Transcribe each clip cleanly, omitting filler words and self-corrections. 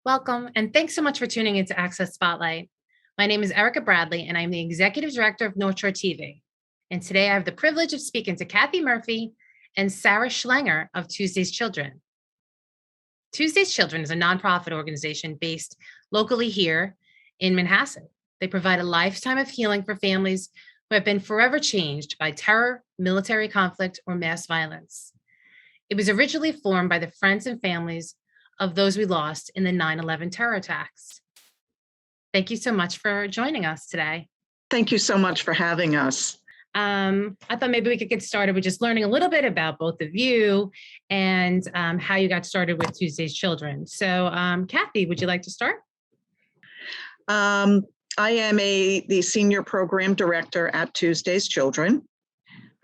Welcome, and thanks so much for tuning into Access Spotlight. My name is Erica Bradley, and I'm the Executive Director of North Shore TV. And today I have the privilege of speaking to Kathy Murphy and Sarah Schlenger of Tuesday's Children. Tuesday's Children is a nonprofit organization based locally here in Manhasset. They provide a lifetime of healing for families who have been forever changed by terror, military conflict, or mass violence. It was originally formed by the friends and families of those we lost in the 9/11 terror attacks. Thank you so much for joining us today. Thank you so much for having us. I thought maybe we could get started with just learning a little bit about both of you and how you got started with Tuesday's Children. So, Kathy, would you like to start? I am the Senior Program Director at Tuesday's Children.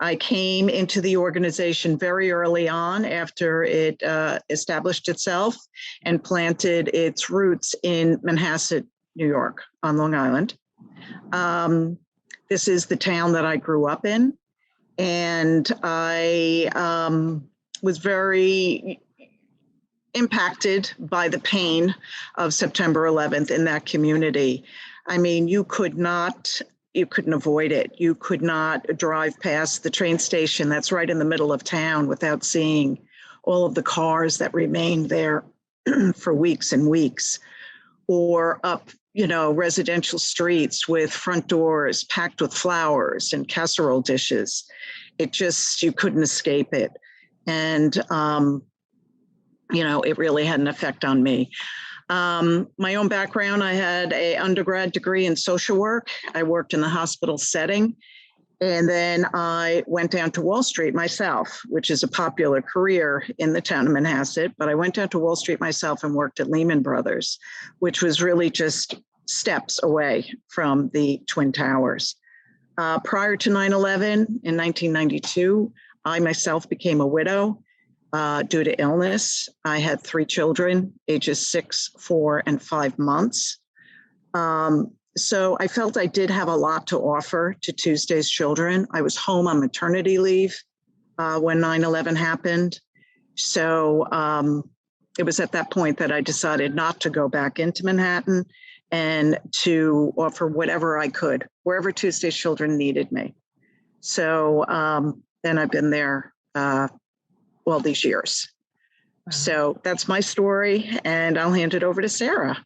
I came into the organization very early on after it established itself and planted its roots in Manhasset, New York, on Long Island. This is the town that I grew up in, and I was very impacted by the pain of September 11th in that community. I mean, you couldn't avoid it. You could not drive past the train station that's right in the middle of town without seeing all of the cars that remained there for weeks and weeks, or up, residential streets with front doors packed with flowers and casserole dishes. You couldn't escape it. And, it really had an effect on me. My own background, I had an undergrad degree in social work. I worked in the hospital setting. And then I went down to Wall Street myself, which is a popular career in the town of Manhasset. But I went down to Wall Street myself and worked at Lehman Brothers, which was really just steps away from the Twin Towers. Prior to 9/11 in 1992, I myself became a widow. Due to illness. I had 3 children, ages 6, 4, and 5 months. So I felt I did have a lot to offer to Tuesday's Children. I was home on maternity leave when 9/11 happened. So it was at that point that I decided not to go back into Manhattan and to offer whatever I could, wherever Tuesday's Children needed me. So then I've been there all these years. Wow. So that's my story, and I'll hand it over to Sarah.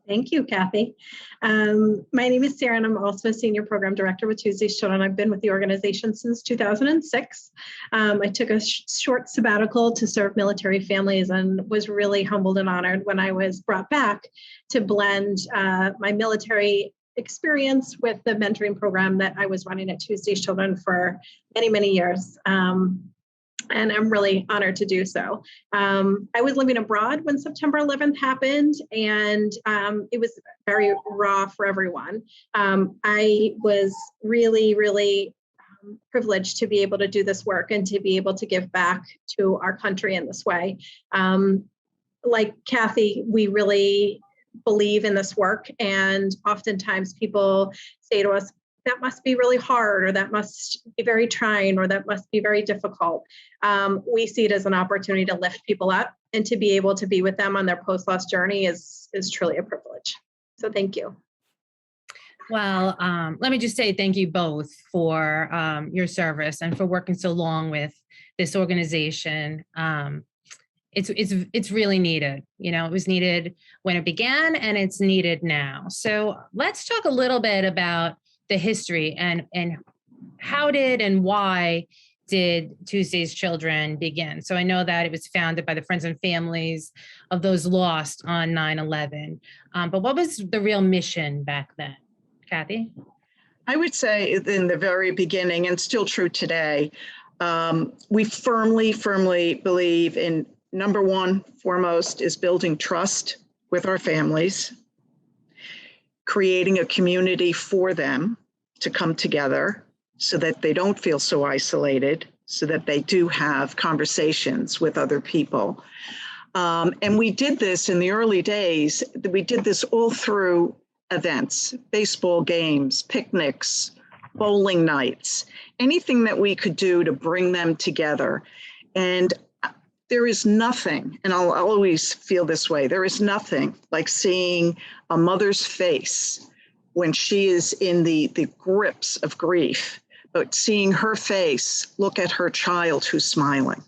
Thank you, Kathy. My name is Sarah, and I'm also a Senior Program Director with Tuesday's Children. I've been with the organization since 2006. I took a short sabbatical to serve military families and was really humbled and honored when I was brought back to blend my military experience with the mentoring program that I was running at Tuesday's Children for many, many years. And I'm really honored to do so. I was living abroad when September 11th happened, and it was very raw for everyone. I was really, really privileged to be able to do this work and to be able to give back to our country in this way. Like Kathy, we really believe in this work, and oftentimes people say to us, that must be really hard, or that must be very trying, or that must be very difficult. We see it as an opportunity to lift people up, and to be able to be with them on their post-loss journey is truly a privilege. So thank you. Well, let me just say thank you both for your service and for working so long with this organization. It's really needed. It was needed when it began, and it's needed now. So let's talk a little bit about the history and how did and why did Tuesday's Children begin? So I know that it was founded by the friends and families of those lost on 9/11. But what was the real mission back then? Kathy? I would say in the very beginning, and still true today, we firmly believe in, number one, foremost, is building trust with our families, creating a community for them to come together so that they don't feel so isolated, so that they do have conversations with other people. And we did this in the early days. We did this all through events, baseball games, picnics, bowling nights, anything that we could do to bring them together. And there is nothing, and I'll always feel this way, there is nothing like seeing a mother's face when she is in the grips of grief, but seeing her face look at her child who's smiling.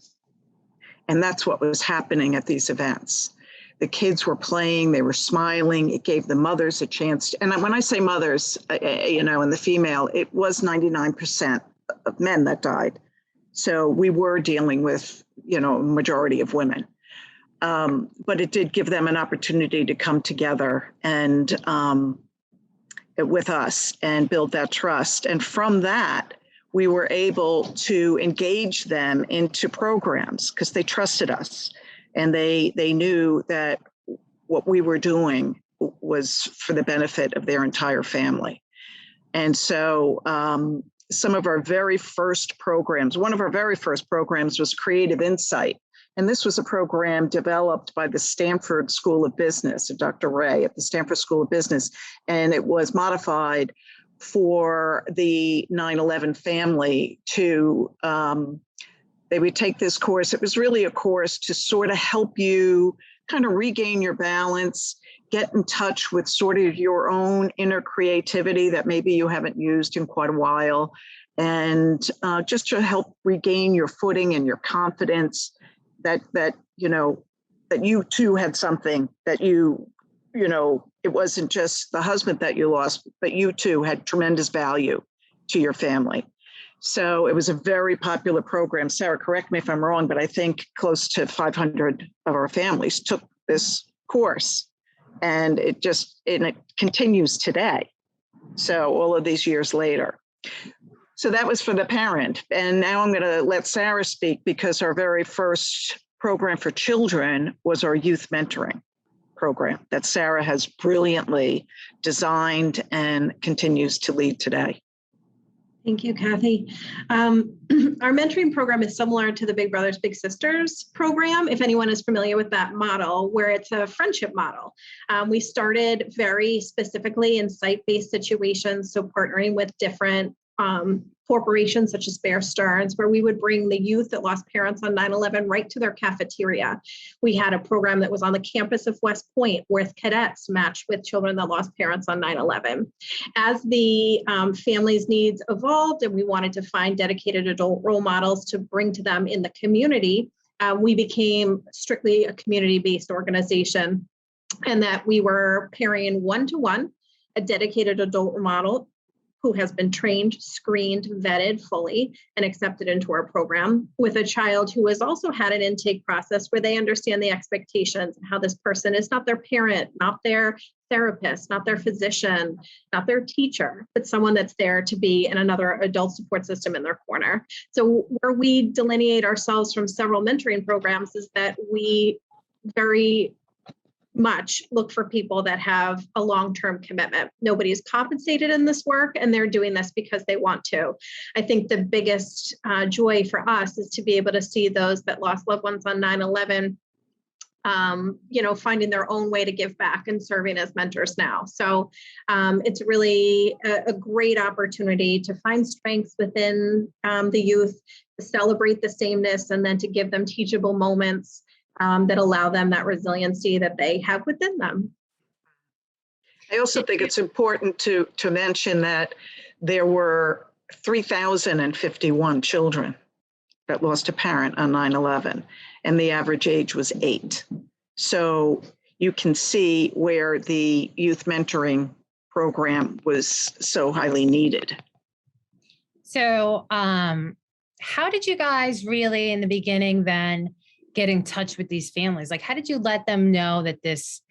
And that's what was happening at these events. The kids were playing, they were smiling. It gave the mothers a chance and when I say mothers, and the female, it was 99% of men that died. So we were dealing with, a majority of women. But it did give them an opportunity to come together and with us and build that trust. And from that, we were able to engage them into programs because they trusted us and they knew that what we were doing was for the benefit of their entire family. And so some of our very first programs, one of our very first programs was Creative Insight. And this was a program developed by the Stanford School of Business, Dr. Ray at the Stanford School of Business. And it was modified for the 9/11 family to, they would take this course. It was really a course to sort of help you kind of regain your balance, get in touch with sort of your own inner creativity that maybe you haven't used in quite a while, and just to help regain your footing and your confidence that you too had something that it wasn't just the husband that you lost, but you too had tremendous value to your family. So it was a very popular program. Sarah, correct me if I'm wrong, but I think close to 500 of our families took this course, and it continues today. So all of these years later. So that was for the parent. And now I'm going to let Sarah speak because our very first program for children was our youth mentoring program that Sarah has brilliantly designed and continues to lead today. Thank you, Kathy. Our mentoring program is similar to the Big Brothers Big Sisters program, if anyone is familiar with that model, where it's a friendship model. We started very specifically in site-based situations, so partnering with different corporations such as Bear Stearns, where we would bring the youth that lost parents on 9/11 right to their cafeteria. We had a program that was on the campus of West Point with cadets matched with children that lost parents on 9/11. As the families' needs evolved and we wanted to find dedicated adult role models to bring to them in the community, we became strictly a community-based organization, and that we were pairing one-to-one a dedicated adult model who has been trained, screened, vetted fully, and accepted into our program with a child who has also had an intake process where they understand the expectations and how this person is not their parent, not their therapist, not their physician, not their teacher, but someone that's there to be in another adult support system in their corner. So where we delineate ourselves from several mentoring programs is that we very much look for people that have a long-term commitment. Nobody is compensated in this work, and they're doing this because they want to. I think the biggest joy for us is to be able to see those that lost loved ones on 9/11, finding their own way to give back and serving as mentors now. So it's really a great opportunity to find strengths within the youth, to celebrate the sameness, and then to give them teachable moments that allow them that resiliency that they have within them. I also think it's important to mention that there were 3,051 children that lost a parent on 9/11, and the average age was 8. So you can see where the youth mentoring program was so highly needed. So how did you guys really in the beginning then get in touch with these families? Like, how did you let them know that this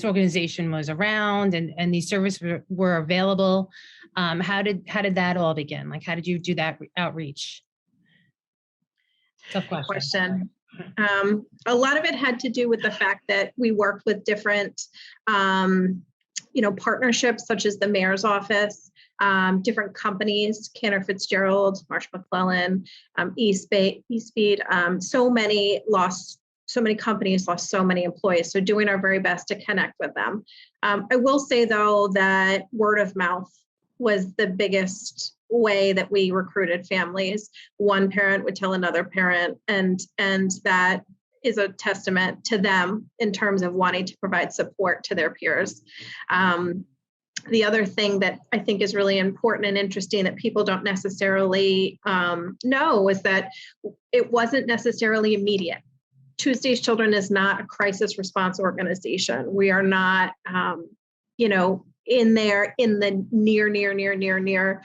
organization was around and these services were available? How did that all begin? Like, how did you do that outreach? Tough question. A lot of it had to do with the fact that we worked with different, partnerships such as the mayor's office, different companies, Cantor Fitzgerald, Marsh McClellan, eSpeed, so many companies lost so many employees. So doing our very best to connect with them. I will say though that word of mouth was the biggest way that we recruited families. One parent would tell another parent, and that is a testament to them in terms of wanting to provide support to their peers. The other thing that I think is really important and interesting that people don't necessarily know is that it wasn't necessarily immediate. Tuesday's Children is not a crisis response organization. We are not, in the near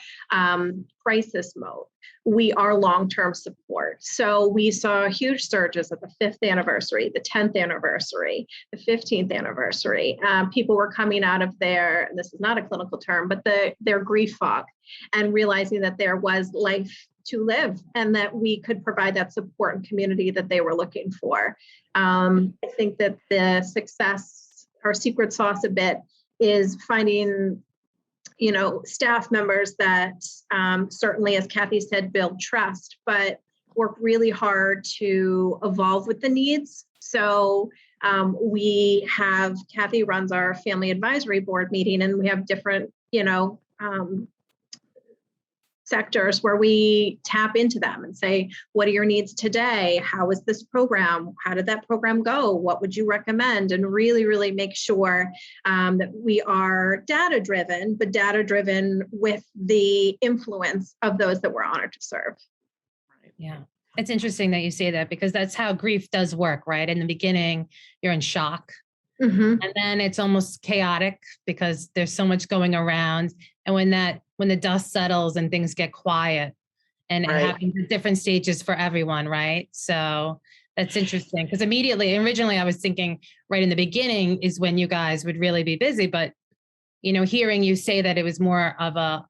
crisis mode. We are long-term support. So we saw huge surges at the 5th anniversary, the 10th anniversary, the 15th anniversary. People were coming out of their, and this is not a clinical term, but their grief fog, and realizing that there was life to live and that we could provide that support and community that they were looking for. I think that the success, our secret sauce a bit, is finding staff members that certainly, as Kathy said, build trust, but work really hard to evolve with the needs. So Kathy runs our family advisory board meeting, and we have different, sectors where we tap into them and say, what are your needs today? How is this program? How did that program go? What would you recommend? And really, really make sure that we are data-driven, but data-driven with the influence of those that we're honored to serve. Yeah. It's interesting that you say that, because that's how grief does work, right? In the beginning, you're in shock. Mm-hmm. And then it's almost chaotic because there's so much going around. And when the dust settles and things get quiet, and it happens at different stages for everyone, right? So that's interesting, because originally I was thinking right in the beginning is when you guys would really be busy, but hearing you say that it was more of a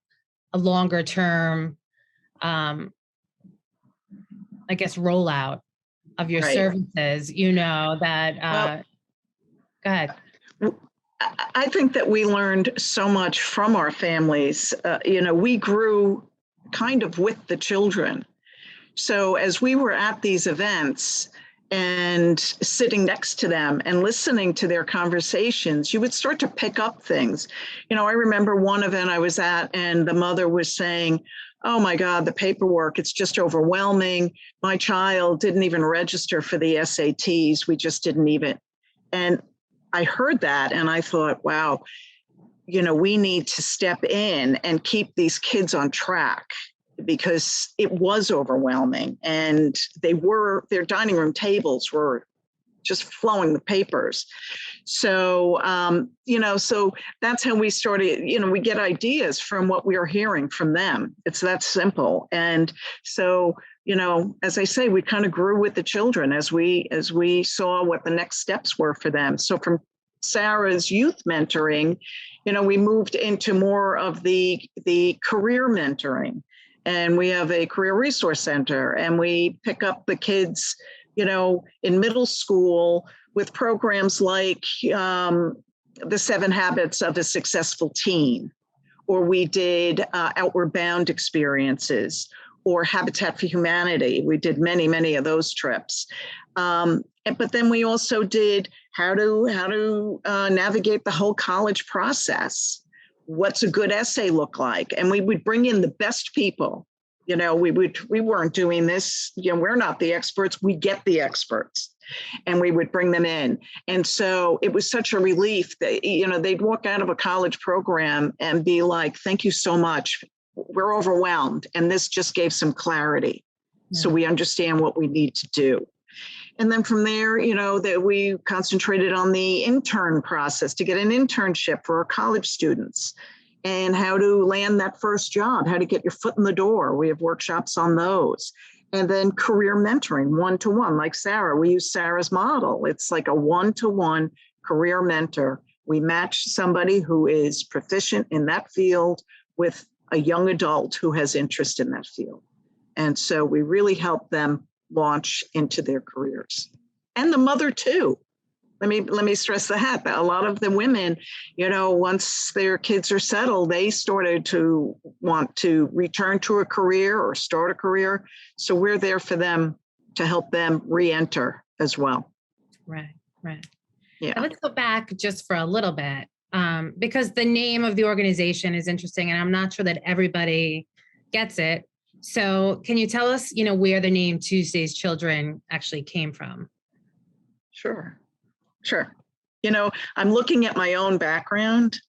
longer term, I guess, rollout of your services, that, go ahead. I think that we learned so much from our families. We grew kind of with the children. So as we were at these events and sitting next to them and listening to their conversations, you would start to pick up things. I remember one event I was at, and the mother was saying, oh my God, the paperwork, it's just overwhelming. My child didn't even register for the SATs. We just didn't even. And I heard that and I thought, wow, we need to step in and keep these kids on track, because it was overwhelming, and their dining room tables were just flowing with papers. So, so that's how we started, we get ideas from what we are hearing from them. It's that simple. And so, as I say, we kind of grew with the children as we saw what the next steps were for them. So from Sarah's youth mentoring, we moved into more of the career mentoring, and we have a career resource center, and we pick up the kids, in middle school with programs like the 7 Habits of a Successful Teen, or we did Outward Bound experiences, or Habitat for Humanity. We did many, many of those trips. But then we also did how to navigate the whole college process. What's a good essay look like? And we would bring in the best people. We weren't doing this, we're not the experts, we get the experts, and we would bring them in. And so it was such a relief that, they'd walk out of a college program and be like, thank you so much. We're overwhelmed. And this just gave some clarity. So we understand what we need to do. And then from there, that we concentrated on the intern process to get an internship for our college students, and how to land that first job, how to get your foot in the door. We have workshops on those. And then career mentoring, one-to-one, like Sarah. We use Sarah's model. It's like a one-to-one career mentor. We match somebody who is proficient in that field with a young adult who has interest in that field. And so we really help them launch into their careers. And the mother too. Let me stress that a lot of the women, once their kids are settled, they started to want to return to a career or start a career. So we're there for them to help them re-enter as well. Right. Yeah. Now let's go back just for a little bit, because the name of the organization is interesting, and I'm not sure that everybody gets it. So can you tell us, where the name Tuesday's Children actually came from? Sure. I'm looking at my own background,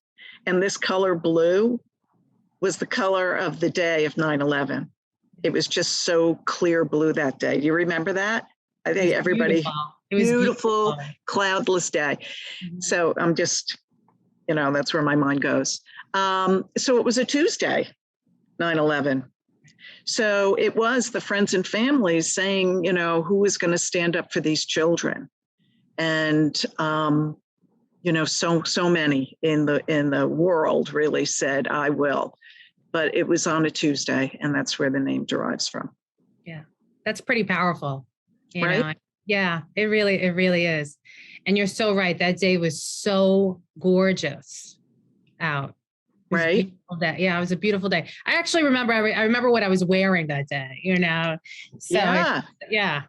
and this color blue was the color of the day of 9/11. It was just so clear blue that day. Do you remember that? I think everybody, it was beautiful, cloudless day. Mm-hmm. So I'm just, that's where my mind goes. So it was a Tuesday, 9/11. So it was the friends and families saying, who is going to stand up for these children? And, so many in the world really said, I will. But it was on a Tuesday, and that's where the name derives from. Yeah, that's pretty powerful. Right? Yeah, it really is. And you're so right. That day was so gorgeous out. Right. Day. Yeah, it was a beautiful day. I actually remember, I remember what I was wearing that day, So yeah. Yeah.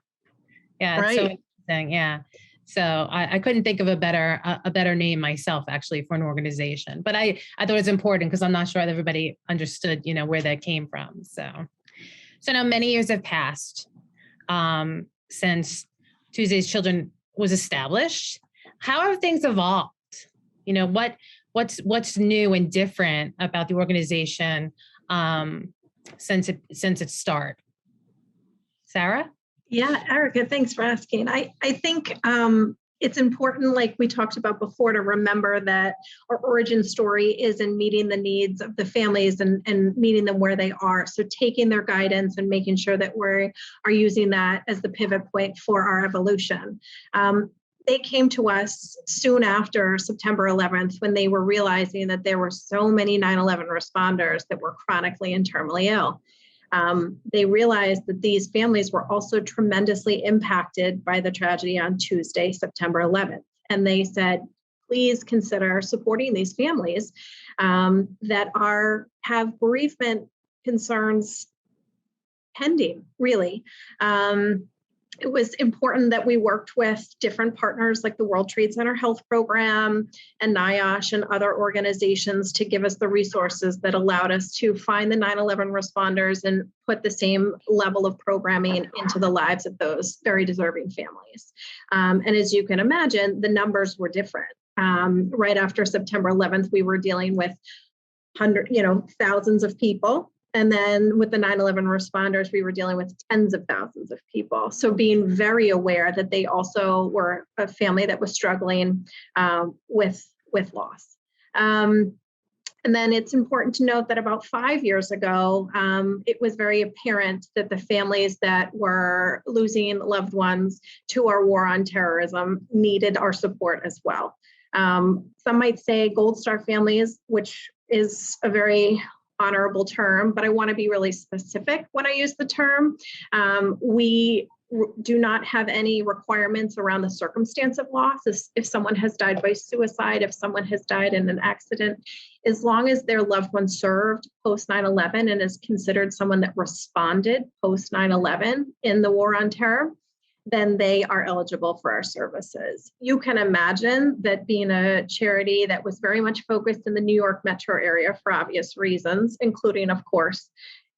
Right. It's so interesting. Yeah. So I couldn't think of a better name myself, actually, for an organization. But I thought it was important because I'm not sure that everybody understood, where that came from. So now many years have passed since Tuesday's Children was established. How have things evolved? What's new and different about the organization since its start? Sarah? Yeah, Erica, thanks for asking. I think it's important, like we talked about before, to remember that our origin story is in meeting the needs of the families and meeting them where they are. So taking their guidance and making sure that we are using that as the pivot point for our evolution. They came to us soon after September 11th when they were realizing that there were so many 9/11 responders that were chronically and terminally ill. They realized that these families were also tremendously impacted by the tragedy on Tuesday, September 11th. And they said, please consider supporting these families that have bereavement concerns pending, really. It was important that we worked with different partners like the World Trade Center Health Program and NIOSH and other organizations to give us the resources that allowed us to find the 9/11 responders and put the same level of programming into the lives of those very deserving families. And as you can imagine, the numbers were different. Right after September 11th, we were dealing with thousands of people. And then with the 9/11 responders, we were dealing with tens of thousands of people. So being very aware that they also were a family that was struggling with loss. And then it's important to note that about 5 years ago, it was very apparent that the families that were losing loved ones to our war on terrorism needed our support as well. Some might say Gold Star families, which is a very honorable term, but I want to be really specific when I use the term. We do not have any requirements around the circumstance of loss. If someone has died by suicide, if someone has died in an accident, as long as their loved one served post 9/11 and is considered someone that responded post 9/11 in the war on terror, then they are eligible for our services. You can imagine that being a charity that was very much focused in the New York metro area for obvious reasons, including, of course,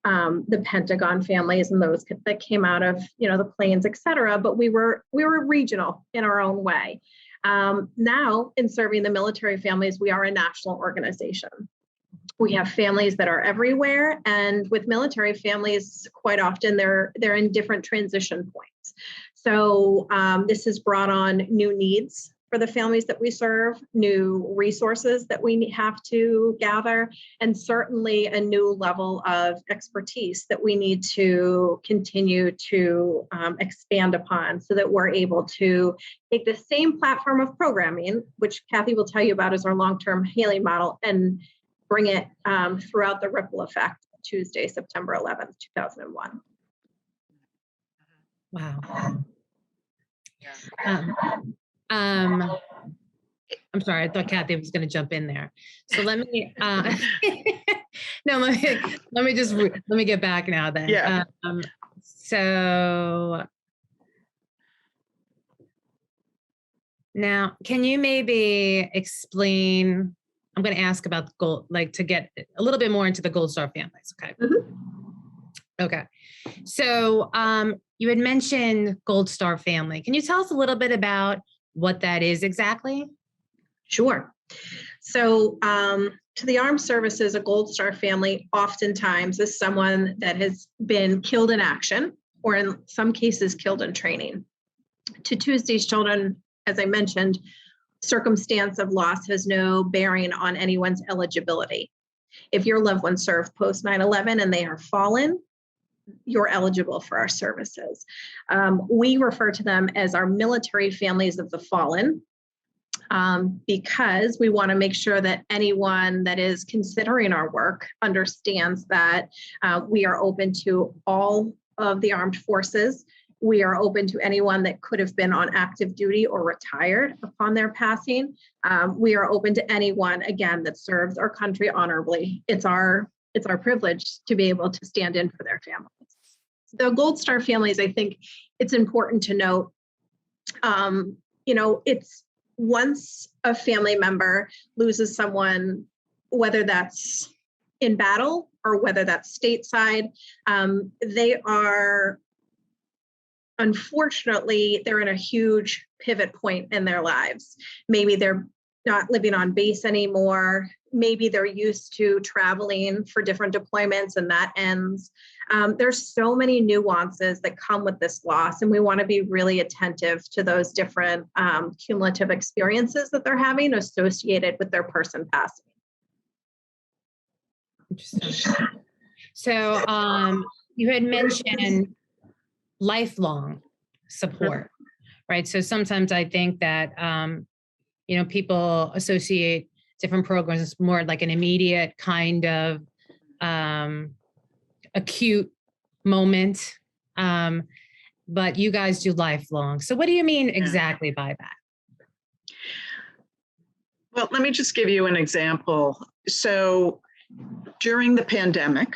the Pentagon families and those that came out of, the planes, et cetera. But we were regional in our own way. Now, in serving the military families, we are a national organization. We have families that are everywhere, and with military families, quite often they're in different transition points. So this has brought on new needs for the families that we serve, new resources that we have to gather, and certainly a new level of expertise that we need to continue to expand upon so that we're able to take the same platform of programming, which Kathy will tell you about as our long-term healing model, and bring it throughout the ripple effect of Tuesday, September 11th, 2001. Wow. I'm sorry, I thought Kathy was going to jump in there. So let me, no, let me get back now then. Yeah. So now, can you maybe explain, I'm going to ask about gold, like to get a little bit more into the Gold Star families, okay? Mm-hmm. Okay. So you had mentioned Gold Star Family. Can you tell us a little bit about what that is exactly? Sure. So, to the armed services, a Gold Star family oftentimes is someone that has been killed in action, or in some cases, killed in training. To Tuesday's Children, as I mentioned, circumstance of loss has no bearing on anyone's eligibility. If your loved one served post 9/11 and they are fallen, you're eligible for our services. We refer to them as our military families of the fallen, because we want to make sure that anyone that is considering our work understands that we are open to all of the armed forces. We are open to anyone that could have been on active duty or retired upon their passing. We are open to anyone, again, that serves our country honorably. It's our privilege to be able to stand in for their families. The Gold Star families, I think it's important to note, it's once a family member loses someone, whether that's in battle or whether that's stateside, they are, unfortunately, they're in a huge pivot point in their lives. Maybe they're not living on base anymore. Maybe they're used to traveling for different deployments and that ends. There's so many nuances that come with this loss, and we want to be really attentive to those different cumulative experiences that they're having associated with their person passing. Interesting. So you had mentioned lifelong support, right? So sometimes I think that, people associate different programs as more like an immediate kind of acute moment, but you guys do lifelong. So what do you mean exactly by that? Well, let me just give you an example. So during the pandemic,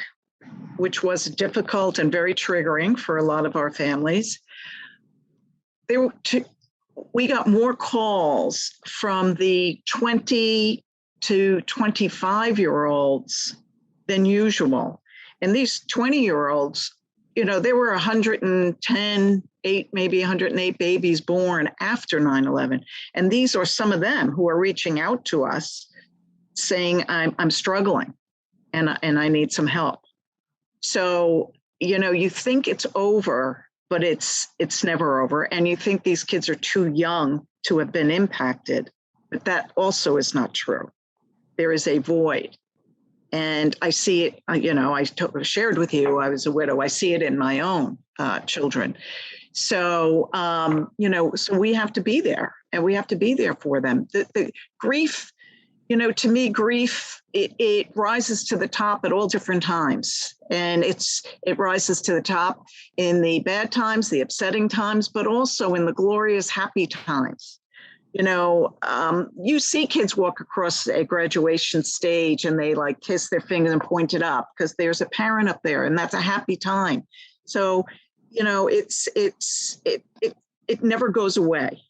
which was difficult and very triggering for a lot of our families, we got more calls from the 20 to 25-year-olds than usual. And these 20-year-olds, there were 110, maybe 108 babies born after 9/11. And these are some of them who are reaching out to us saying, I'm struggling and I need some help. So, you think it's over, but it's never over. And you think these kids are too young to have been impacted, but that also is not true. There is a void. And I see it, I shared with you, I was a widow. I see it in my own children. So, so we have to be there, and we have to be there for them. The grief, to me, grief, it rises to the top at all different times. And it rises to the top in the bad times, the upsetting times, but also in the glorious, happy times. You see kids walk across a graduation stage and they like kiss their fingers and point it up because there's a parent up there, and that's a happy time. So, it never goes away.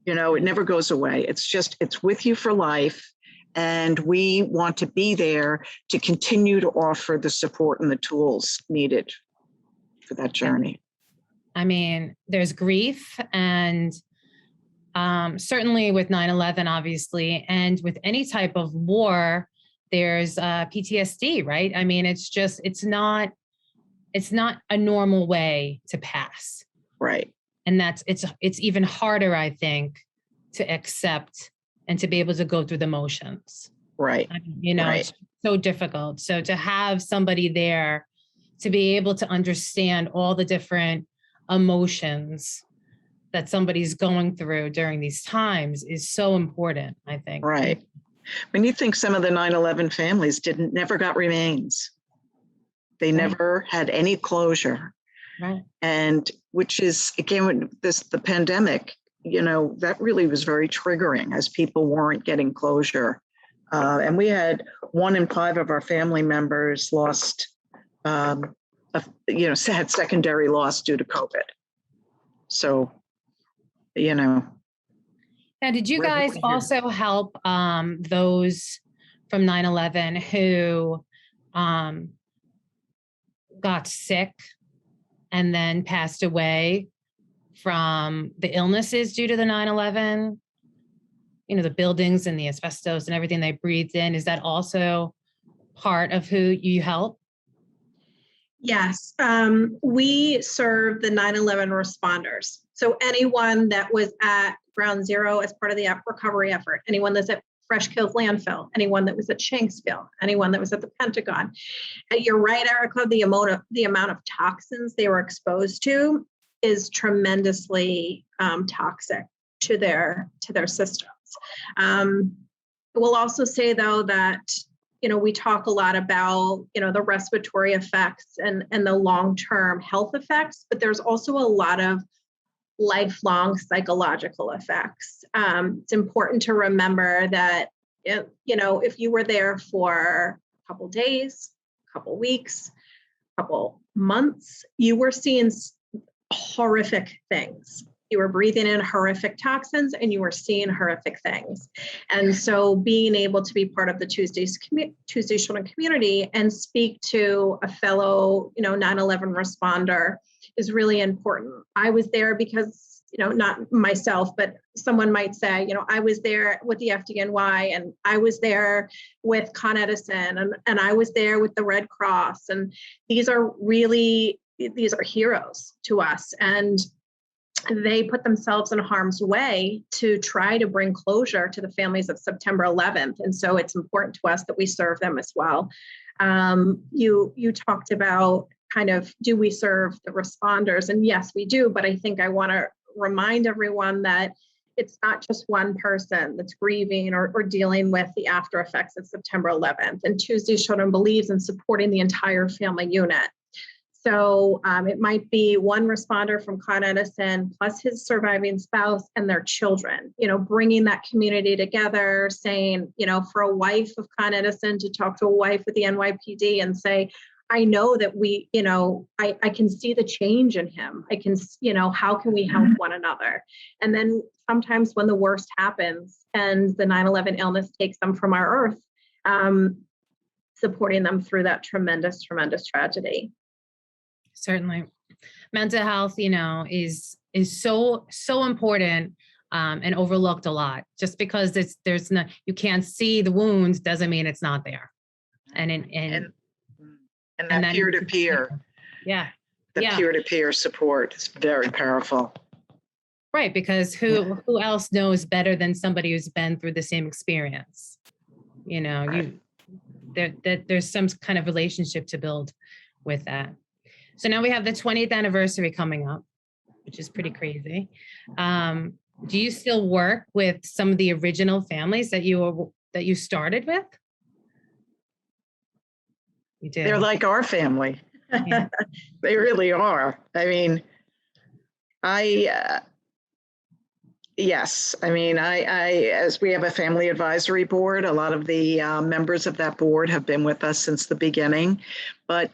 It never goes away. It's with you for life. And we want to be there to continue to offer the support and the tools needed for that journey. I mean, there's grief, and certainly with 9/11, obviously, and with any type of war, there's PTSD, right? I mean, it's not a normal way to pass. Right. And it's even harder, I think, to accept and to be able to go through the motions. Right. I mean, right. It's so difficult. So to have somebody there to be able to understand all the different emotions that somebody's going through during these times is so important, I think. Right. When you think some of the 9/11 families never got remains. They never had any closure. Right. And which is, again, the pandemic, that really was very triggering as people weren't getting closure. And we had 1 in 5 of our family members lost, had secondary loss due to COVID. So, Now, did you guys also help those from 9/11 who got sick and then passed away from the illnesses due to the 9/11, the buildings and the asbestos and everything they breathed in, is that also part of who you help? Yes, we serve the 9/11 responders. So anyone that was at ground zero as part of the recovery effort, anyone that's at Fresh Kills landfill, anyone that was at Shanksville, anyone that was at the Pentagon. And you're right, Erica, the amount of toxins they were exposed to is tremendously toxic to their systems. We'll also say, though, that we talk a lot about, the respiratory effects and the long-term health effects, but there's also a lot of lifelong psychological effects. It's important to remember that, if you were there for a couple days, a couple weeks, a couple months, you were seeing horrific things. You were breathing in horrific toxins and you were seeing horrific things. And so being able to be part of the Tuesday Children community and speak to a fellow, 9/11 responder is really important. I was there because, not myself, but someone might say, I was there with the FDNY and I was there with Con Edison and I was there with the Red Cross. And these are heroes to us. And they put themselves in harm's way to try to bring closure to the families of September 11th. And so it's important to us that we serve them as well. You talked about do we serve the responders? And yes, we do. But I think I want to remind everyone that it's not just one person that's grieving or dealing with the after effects of September 11th. And Tuesday Children believes in supporting the entire family unit. So it might be one responder from Con Edison plus his surviving spouse and their children, bringing that community together, saying, for a wife of Con Edison to talk to a wife with the NYPD and say, I know that I can see the change in him. I can, how can we help one another? And then sometimes when the worst happens and the 9/11 illness takes them from our earth, supporting them through that tremendous, tremendous tragedy. Certainly. Mental health, is so important and overlooked a lot. Just because you can't see the wounds doesn't mean it's not there. And that peer-to-peer. Yeah. The peer-to-peer support is very powerful. Right, because who else knows better than somebody who's been through the same experience? There's some kind of relationship to build with that. So now we have the 20th anniversary coming up, which is pretty crazy. Do you still work with some of the original families that you started with? You do. They're like our family. Yeah. They really are. I mean, yes. I mean, as we have a family advisory board, a lot of the members of that board have been with us since the beginning. But,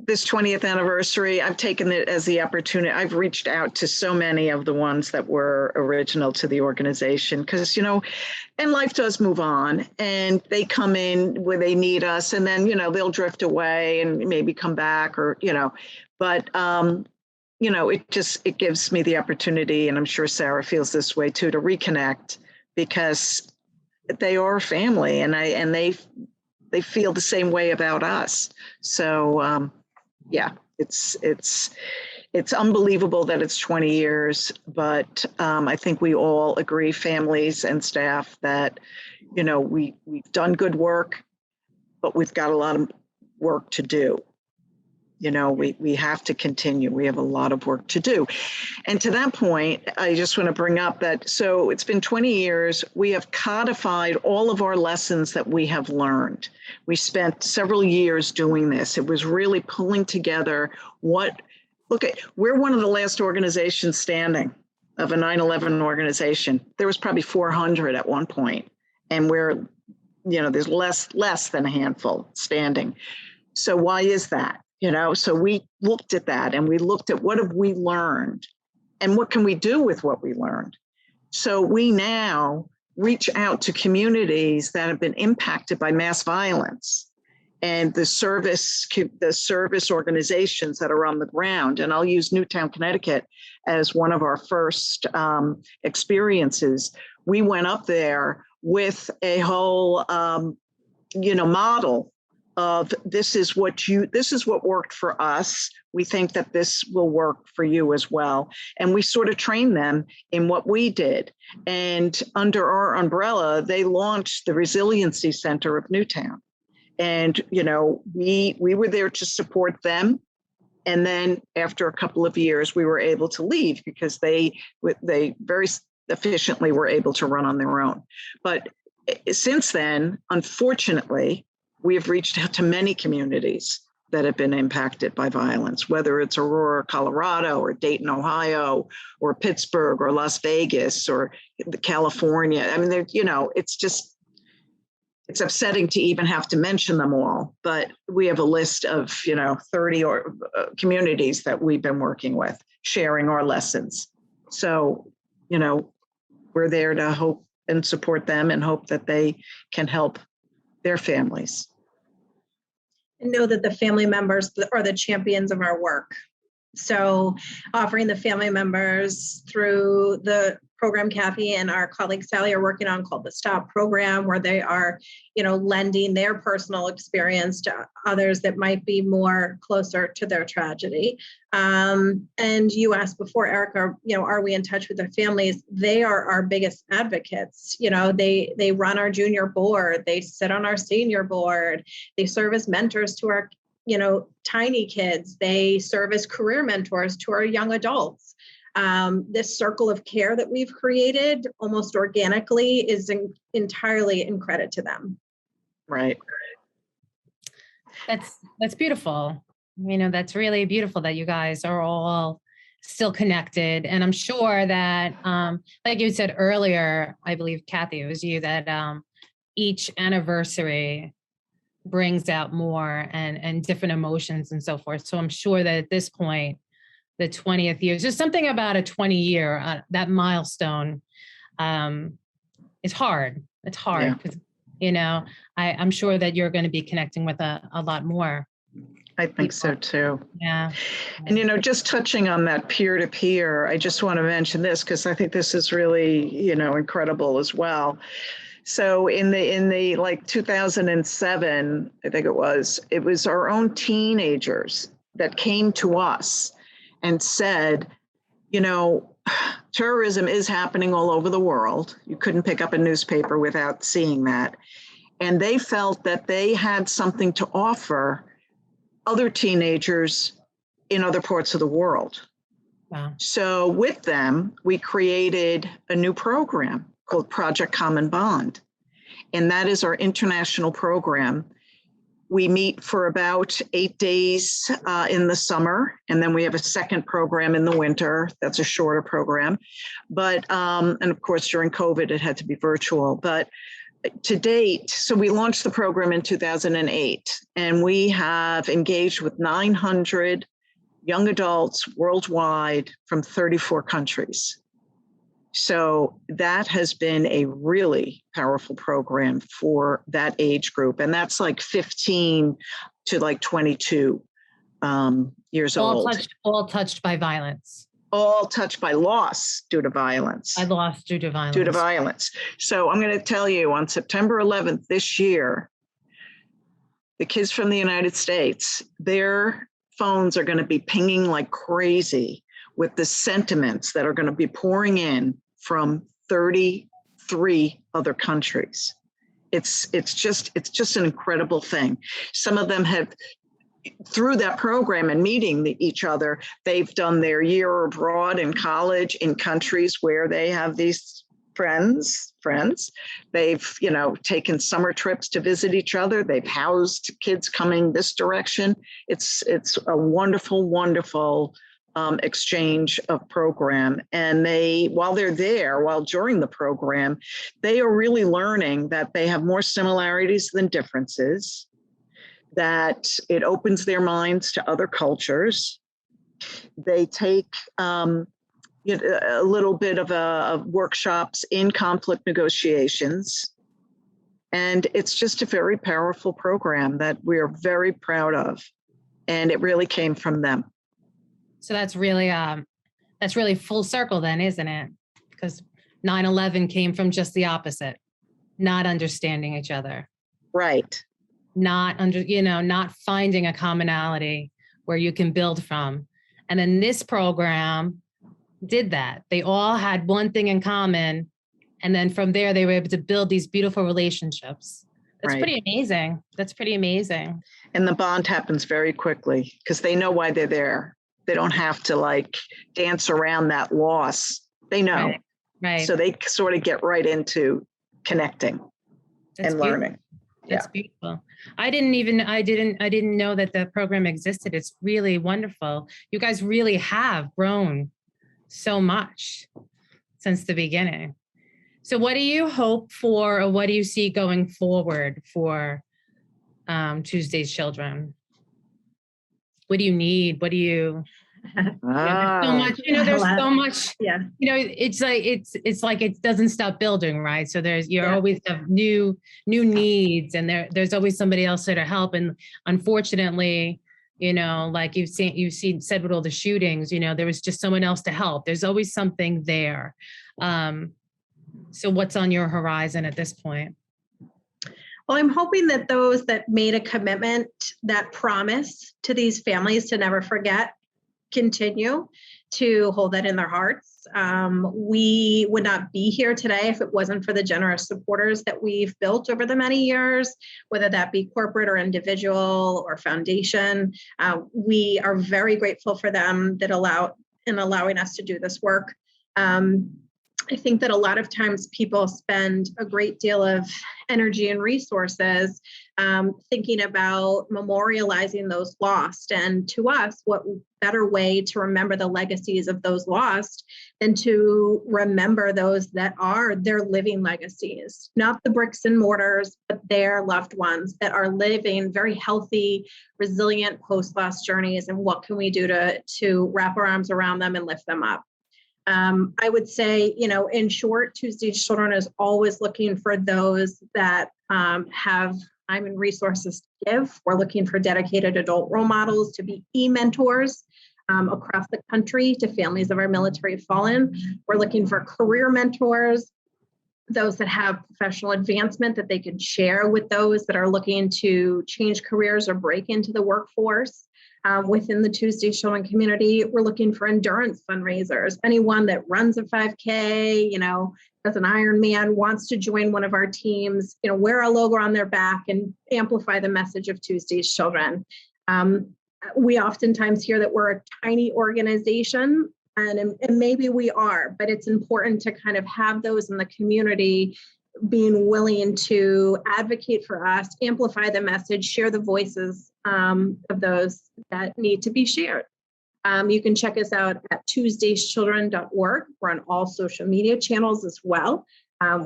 this 20th anniversary, I've taken it as the opportunity. I've reached out to so many of the ones that were original to the organization because, and life does move on and they come in where they need us and then, they'll drift away and maybe come back or, but, it gives me the opportunity, and I'm sure Sarah feels this way too, to reconnect because they are family and they feel the same way about us. So, it's unbelievable that it's 20 years, but I think we all agree, families and staff, that, we've done good work, but we've got a lot of work to do. We have to continue. We have a lot of work to do. And to that point, I just want to bring up that, so it's been 20 years. We have codified all of our lessons that we have learned. We spent several years doing this. It was really pulling together we're one of the last organizations standing of a 9/11 organization. There was probably 400 at one point, and there's less than a handful standing. So why is that? So we looked at that and we looked at what have we learned and what can we do with what we learned. So we now reach out to communities that have been impacted by mass violence and the service organizations that are on the ground. And I'll use Newtown, Connecticut as one of our first experiences. We went up there with a whole, model of this is what worked for us. We think that this will work for you as well. And we sort of trained them in what we did. And under our umbrella, they launched the Resiliency Center of Newtown. And, we were there to support them. And then after a couple of years, we were able to leave because they very efficiently were able to run on their own. But since then, unfortunately, we have reached out to many communities that have been impacted by violence, whether it's Aurora, Colorado, or Dayton, Ohio, or Pittsburgh, or Las Vegas, or California. I mean, it's upsetting to even have to mention them all, but we have a list of, 30 or communities that we've been working with, sharing our lessons. So, we're there to hope and support them and hope that they can help their families. And know that the family members are the champions of our work. So offering the family members through the program Kathy and our colleague Sally are working on, called the STOP program, where they are, lending their personal experience to others that might be more closer to their tragedy. And you asked before, Erica, are we in touch with their families? They are our biggest advocates. They run our junior board, they sit on our senior board, they serve as mentors to our tiny kids. They serve as career mentors to our young adults. This circle of care that we've created almost organically is entirely in credit to them. Right. That's beautiful. That's really beautiful that you guys are all still connected. And I'm sure that, like you said earlier, I believe, Kathy, it was you, that each anniversary brings out more and different emotions and so forth. So I'm sure that at this point, the 20th year, just something about a 20-year, that milestone is hard. It's hard because, I'm sure that you're going to be connecting with a lot more. I think so too. Yeah. And, just touching on that peer-to-peer, I just want to mention this because I think this is really, incredible as well. So in the like 2007, I think it was our own teenagers that came to us and said, terrorism is happening all over the world. You couldn't pick up a newspaper without seeing that. And they felt that they had something to offer other teenagers in other parts of the world. Wow. So with them, we created a new program called Project Common Bond. And that is our international program. We meet for about 8 days in the summer, and then we have a second program in the winter. That's a shorter program. But, and of course, during COVID, it had to be virtual. But to date, so we launched the program in 2008, and we have engaged with 900 young adults worldwide from 34 countries. So that has been a really powerful program for that age group. And that's like 15 to like 22 years old. All touched by violence. All touched by loss due to violence. By loss due to violence. So I'm going to tell you, on September 11th this year, the kids from the United States, their phones are going to be pinging like crazy with the sentiments that are going to be pouring in from 33 other countries. It's just an incredible thing. Some of them have, through that program and meeting each other, they've done their year abroad in college in countries where they have these friends. They've, taken summer trips to visit each other. They've housed kids coming this direction. It's a wonderful, wonderful exchange of program. And while during the program, they are really learning that they have more similarities than differences, that it opens their minds to other cultures. They take a little bit of workshops in conflict negotiations. And it's just a very powerful program that we're very proud of. And it really came from them. So that's really full circle then, isn't it? Because 9/11 came from just the opposite, not understanding each other. Right. Not finding a commonality where you can build from. And then this program did that. They all had one thing in common. And then from there, they were able to build these beautiful relationships. That's pretty amazing. That's pretty amazing. And the bond happens very quickly because they know why they're there. They don't have to like dance around that loss. They know. Right. So they sort of get right into connecting and learning. That's beautiful. I didn't know that the program existed. It's really wonderful. You guys really have grown so much since the beginning. So what do you hope for, or what do you see going forward for Tuesday's Children? What do you need? What do you? There's so much. There's so much. Yeah. It's like it doesn't stop building, right? So you always have new needs, and there's always somebody else there to help. And unfortunately, like you've said with all the shootings, there was just someone else to help. There's always something there. So what's on your horizon at this point? Well, I'm hoping that those that made a commitment, that promise to these families to never forget, continue to hold that in their hearts. We would not be here today if it wasn't for the generous supporters that we've built over the many years, whether that be corporate or individual or foundation. We are very grateful for them that allowing us to do this work. I think that a lot of times people spend a great deal of energy and resources thinking about memorializing those lost. And to us, what better way to remember the legacies of those lost than to remember those that are their living legacies, not the bricks and mortars, but their loved ones that are living very healthy, resilient post-loss journeys. And what can we do to wrap our arms around them and lift them up? I would say, in short, Tuesday's Children is always looking for those that have time and resources to give. We're looking for dedicated adult role models to be e-mentors across the country to families of our military fallen. We're looking for career mentors, those that have professional advancement that they can share with those that are looking to change careers or break into the workforce. Within the Tuesday's Children community, we're looking for endurance fundraisers. Anyone that runs a 5K, does an Ironman, wants to join one of our teams, wear a logo on their back and amplify the message of Tuesday's Children. We oftentimes hear that we're a tiny organization, and maybe we are, but it's important to kind of have those in the community being willing to advocate for us, amplify the message, share the voices of those that need to be shared. You can check us out at tuesdayschildren.org. We're on all social media channels as well.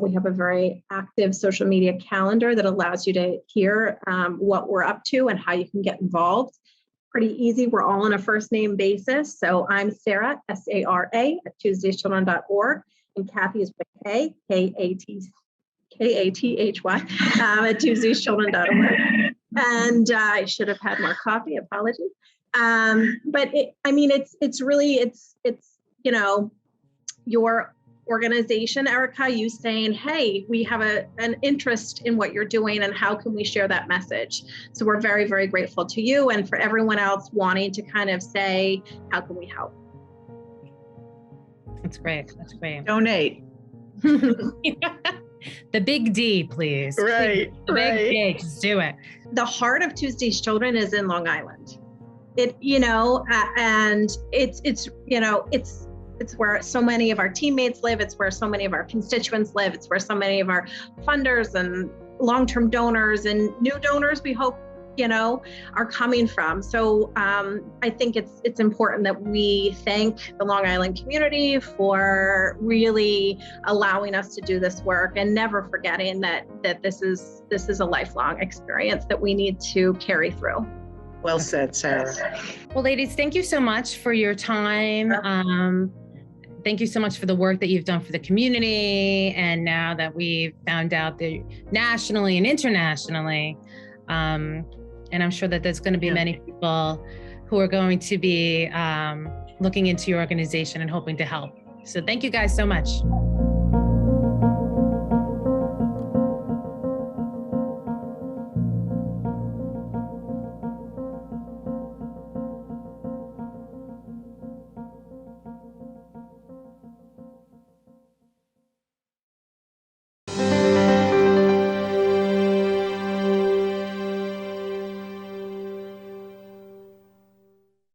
We have a very active social media calendar that allows you to hear what we're up to and how you can get involved. Pretty easy. We're all on a first name basis. So I'm Sarah, S-A-R-A, at tuesdayschildren.org, and Kathy is with K, K-A-T-H-Y, at tuesdayschildren.org. And I should have had more coffee. Apologies. But it's really your organization, Erica, you saying, hey, we have an interest in what you're doing and how can we share that message? So we're very, very grateful to you and for everyone else wanting to kind of say, how can we help? That's great. That's great. Donate. The big D, please. Right. The big D, just do it. The heart of Tuesday's Children is in Long Island. And it's where so many of our teammates live. It's where so many of our constituents live. It's where so many of our funders and long-term donors and new donors, we hope, are coming from. So I think it's important that we thank the Long Island community for really allowing us to do this work and never forgetting that this is a lifelong experience that we need to carry through. Well said, Sarah. Well, ladies, thank you so much for your time. thank you so much for the work that you've done for the community. And now that we've found out that nationally and internationally, and I'm sure that there's going to be many people who are going to be looking into your organization and hoping to help. So thank you guys so much.